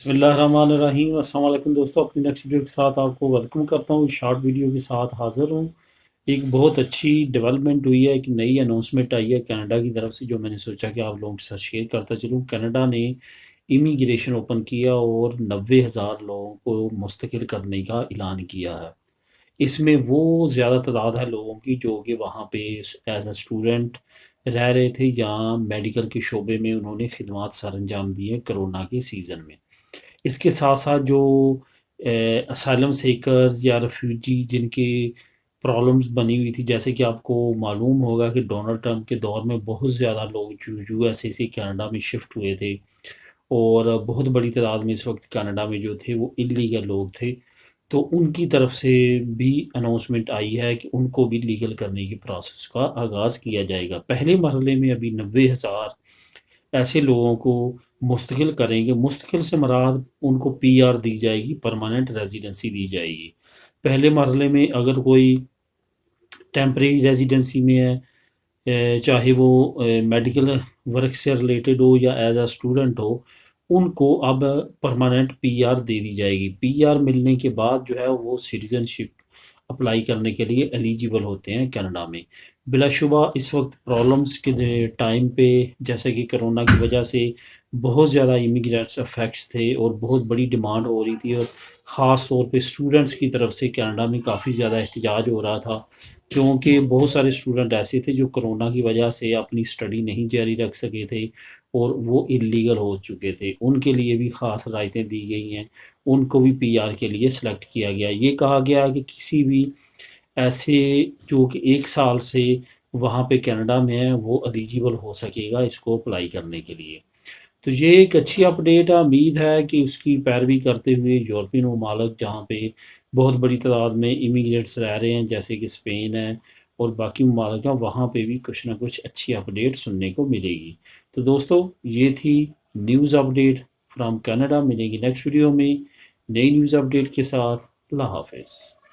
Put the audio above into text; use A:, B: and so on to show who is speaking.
A: बिस्मिल्लाहिर्रहमानिर्रहीम। अस्सलाम वालेकुम दोस्तों, अपनी नेक्स्ट वीडियो के साथ आपको वेलकम करता हूँ। शॉर्ट वीडियो के साथ हाज़िर हूँ। एक बहुत अच्छी डेवलपमेंट हुई है, एक नई अनाउंसमेंट आई है कनाडा की तरफ से, जो मैंने सोचा कि आप लोगों के साथ शेयर करता चलूँ। कनाडा ने इमिग्रेशन ओपन किया और 90,000 लोगों को मुस्तकिल करने का ऐलान किया है। इसमें वो ज़्यादा तादाद है लोगों की जो कि वहाँ पे एज अ स्टूडेंट रह रहे थे या मेडिकल के शोबे में उन्होंने खिदमात सर अंजाम दिए कोरोना के सीज़न में। इसके साथ साथ जो असाइलम सीकर्स या रेफ्यूजी जिनकी प्रॉब्लम्स बनी हुई थी, जैसे कि आपको मालूम होगा कि डोनाल्ड ट्रंप के दौर में बहुत ज़्यादा लोग यूएसए से कनाडा में शिफ्ट हुए थे और बहुत बड़ी तादाद में इस वक्त कनाडा में जो थे वो इलीगल लोग थे। तो उनकी तरफ से भी अनाउंसमेंट आई है कि उनको भी लीगल करने की प्रोसेस का आगाज़ किया जाएगा। पहले मरहले में अभी 90,000 ऐसे लोगों को मुस्तकिल करेंगे। मुस्तकिल से मुराद उनको पीआर दी जाएगी, परमानेंट रेजिडेंसी दी जाएगी। पहले मरहले में अगर कोई टेम्परेरी रेजिडेंसी में है, चाहे वो मेडिकल वर्क से रिलेटेड हो या एज अ स्टूडेंट हो, उनको अब परमानेंट पीआर दे दी जाएगी। पीआर मिलने के बाद जो है वो सिटीज़नशिप अप्लाई करने के लिए एलिजिबल होते हैं कनाडा में। बिलाशुबा इस वक्त प्रॉब्लम्स के टाइम पे, जैसे कि कोरोना की वजह से बहुत ज़्यादा इमिग्रेंट्स अफेक्ट्स थे और बहुत बड़ी डिमांड हो रही थी, और ख़ास तौर पे स्टूडेंट्स की तरफ से कनाडा में काफ़ी ज़्यादा एहतजाज हो रहा था, क्योंकि बहुत सारे स्टूडेंट ऐसे थे जो कोरोना की वजह से अपनी स्टडी नहीं जारी रख सके थे और वो इलीगल हो चुके थे। उनके लिए भी ख़ास रायतें दी गई हैं, उनको भी पीआर के लिए सेलेक्ट किया गया। ये कहा गया कि किसी भी ऐसे जो कि 1 साल से वहाँ पे कनाडा में है वो एलिजिबल हो सकेगा इसको अप्लाई करने के लिए। तो ये एक अच्छी अपडेट है। उम्मीद है कि उसकी पैरवी करते हुए यूरोपियन ममालिक, जहाँ पे बहुत बड़ी तादाद में इमिग्रेट्स रह रहे हैं, जैसे कि स्पेन है और बाकी ममालिक हैं, वहाँ पे भी कुछ ना कुछ अच्छी अपडेट सुनने को मिलेगी। तो दोस्तों, ये थी न्यूज़ अपडेट फ्रॉम कनाडा। मिलेंगी नेक्स्ट वीडियो में नई न्यूज़ अपडेट के साथ। अल्लाह हाफ़िज़।